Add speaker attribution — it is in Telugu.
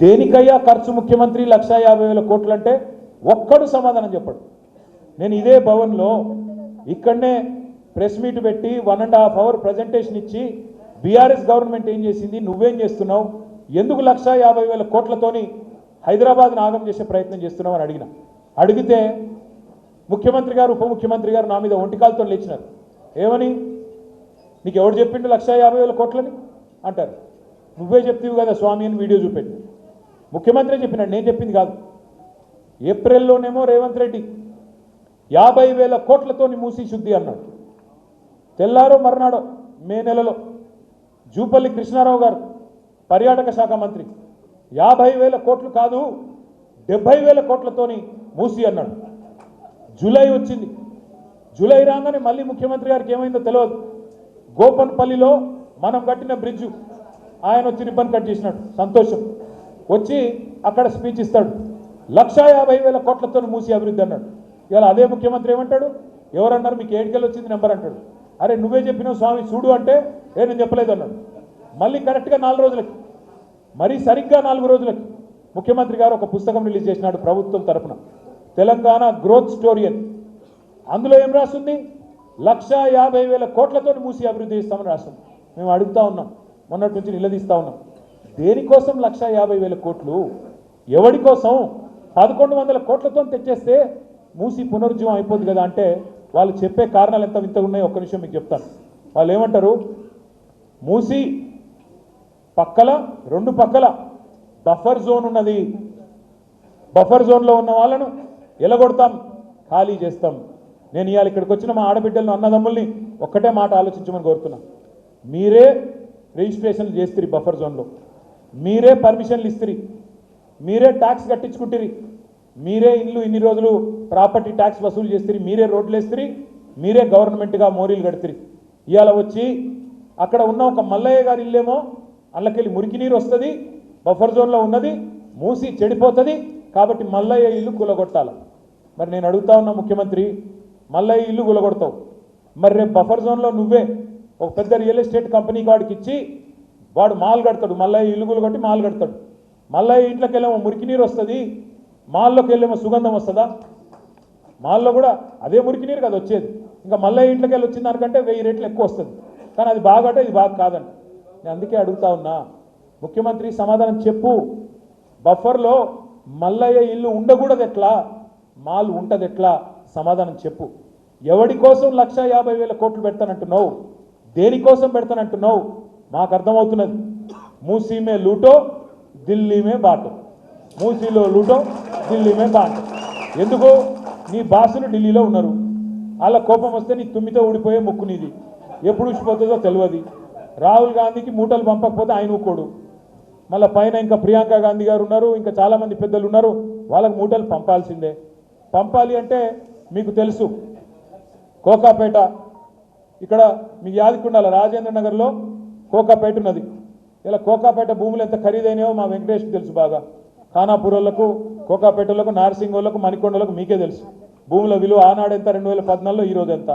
Speaker 1: దేనికయ్యా ఖర్చు ముఖ్యమంత్రి 1,50,000 కోట్లు అంటే ఒక్కడు సమాధానం చెప్పడు. నేను ఇదే భవన్లో ఇక్కడనే ప్రెస్ మీట్ పెట్టి 1.5 అవర్ ప్రజెంటేషన్ ఇచ్చి బీఆర్ఎస్ గవర్నమెంట్ ఏం చేసింది, నువ్వేం చేస్తున్నావు, ఎందుకు 1,50,000 కోట్లతోని హైదరాబాద్ నాగం చేసే ప్రయత్నం చేస్తున్నావు అని అడిగితే ముఖ్యమంత్రి గారు ఉప ముఖ్యమంత్రి గారు నా మీద ఒంటికాలతో లేచినారు. ఏమని, నీకు ఎవరు చెప్పిండు 1,50,000 కోట్లని అంటారు. నువ్వే చెప్తీవి కదా స్వామి అని వీడియో చూపెట్టి ముఖ్యమంత్రి చెప్పినాడు, నేను చెప్పింది కాదు. ఏప్రిల్లోనేమో రేవంత్ రెడ్డి 50,000 కోట్లతో మూసి శుద్ధి అన్నాడు. తెల్లారో మర్నాడో మే నెలలో జూపల్లి కృష్ణారావు గారు పర్యాటక శాఖ మంత్రి 50,000 కోట్లు కాదు 70,000 కోట్లతోని మూసి అన్నాడు. జూలై వచ్చింది. జూలై రాగానే మళ్ళీ ముఖ్యమంత్రి గారికి ఏమైందో తెలియదు. గోపన్పల్లిలో మనం కట్టిన బ్రిడ్జు ఆయన వచ్చి రిబ్బన్ కట్ చేసినాడు. సంతోషం. వచ్చి అక్కడ స్పీచ్ ఇస్తాడు. 1,50,000 కోట్లతో మూసి అభివృద్ధి అన్నాడు. ఇవాళ అదే ముఖ్యమంత్రి ఏమంటాడు, ఎవరన్నారు మీకు ఏడుకెళ్ళి వచ్చింది నెంబర్ అంటాడు. అరే నువ్వే చెప్పినావు స్వామి చూడు అంటే నేను చెప్పలేదు అన్నాడు. మళ్ళీ కరెక్ట్గా 4 రోజులకి, మరీ సరిగ్గా 4 రోజులకి ముఖ్యమంత్రి గారు ఒక పుస్తకం రిలీజ్ చేసినాడు ప్రభుత్వం తరఫున, తెలంగాణ గ్రోత్ స్టోరీ అని. అందులో ఏం రాస్తుంది, 1,50,000 కోట్లతో మూసి అభివృద్ధి చేస్తామని రాస్తుంది. మేము అడుగుతా ఉన్నాం, మొన్నటి నుంచి నిలదీస్తూ ఉన్నాం, దేనికోసం 1,50,000 కోట్లు, ఎవడి కోసం? 1,100 కోట్లతో తెచ్చేస్తే మూసి పునరుజ్జీవం అయిపోద్ది కదా అంటే వాళ్ళు చెప్పే కారణాలు ఎంత వింతగా ఉన్నాయో ఒక్క నిమిషం మీకు చెప్తాను. వాళ్ళు ఏమంటారు, మూసి పక్కల 2 పక్కల బఫర్ జోన్ ఉన్నది, బఫర్ జోన్లో ఉన్న వాళ్ళను ఎలగొడతాం, ఖాళీ చేస్తాం. నేను ఇవాళ ఇక్కడికి వచ్చిన మా ఆడబిడ్డలను అన్నదమ్ముల్ని ఒక్కటే మాట ఆలోచించమని కోరుతున్నా. మీరే రిజిస్ట్రేషన్లు చేస్తురి బఫర్ జోన్లో, మీరే పర్మిషన్లు ఇస్తురి, మీరే ట్యాక్స్ కట్టించుకుంటురి, మీరే ఇన్ని రోజులు ప్రాపర్టీ ట్యాక్స్ వసూలు చేస్తురి, మీరే రోడ్లు వేస్తురి, మీరే గవర్నమెంట్గా మోరీలు కడుతురి. ఇవాళ వచ్చి అక్కడ ఉన్న ఒక మల్లయ్య గారి ఇల్లేమో అందులోకెళ్ళి మురికి నీరు వస్తుంది, బఫర్ జోన్లో ఉన్నది, మూసి చెడిపోతుంది, కాబట్టి మల్లయ్య ఇల్లు కూలగొట్టాలి. మరి నేను అడుగుతా ఉన్నా ముఖ్యమంత్రి, మల్లయ్య ఇల్లు కూలగొడతావు, మరి రేపు బఫర్ జోన్లో నువ్వే ఒక పెద్ద రియల్ ఎస్టేట్ కంపెనీ వాడికి ఇచ్చి వాడు మాల్ కడతాడు, మల్లయ్య ఇల్లు కూలగొట్టి మాల్ కడతాడు. మల్లయ్య ఇంట్లోకి వెళ్ళేమో మురికి నీరు వస్తుంది, మాల్లోకి వెళ్ళేమో సుగంధం వస్తుందా? మాల్లో కూడా అదే మురికి నీరు కదా వచ్చేది. ఇంకా మల్లయ్య ఇంట్లోకి వెళ్ళి వచ్చిన దానికంటే 1000 రెట్లు ఎక్కువ వస్తుంది. కానీ అది బాగట, ఇది బాగా కాదండి. నేను అందుకే అడుగుతా ఉన్నా, ముఖ్యమంత్రి సమాధానం చెప్పు. బఫర్లో మల్లయ్య ఇల్లు ఉండకూడదు ఎట్లా, మాల్ ఉంటుంది ఎట్లా? సమాధానం చెప్పు. ఎవడి కోసం 1,50,000 కోట్లు పెడతానంటున్నావు, దేనికోసం పెడతానంటున్నావు? మాకు అర్థమవుతున్నది. మూసీ మే లూటో ఢిల్లీ మే బాటో, మూసీలో లూటో ఢిల్లీ మే బాటో. ఎందుకు? నీ బాసులు ఢిల్లీలో ఉన్నారు, వాళ్ళ కోపం వస్తే నీ తుమ్మితో ఊడిపోయే ముక్కు నీది, ఎప్పుడు ఊసిపోతుందో తెలియదు. రాహుల్ గాంధీకి మూటలు పంపకపోతే ఆయన ఊకోడు, మళ్ళీ పైన ఇంకా ప్రియాంక గాంధీ గారు ఉన్నారు, ఇంకా చాలామంది పెద్దలు ఉన్నారు, వాళ్ళకు మూటలు పంపాల్సిందే. పంపాలి అంటే మీకు తెలుసు, కోకాపేట ఇక్కడ మీ యాదికుండాల రాజేంద్ర నగర్లో కోకాపేట ఉన్నది. ఇలా కోకాపేట భూములు ఎంత ఖరీదైనాయో మా వెంకటేష్కి తెలుసు బాగా. ఖానాపూర్లకు, కోకాపేటలకు, నార్సింగోళ్లకు, మణికొండలకు మీకే తెలుసు భూముల విలువ. ఆనాడు ఎంత, 2014లో, ఈరోజు ఎంత.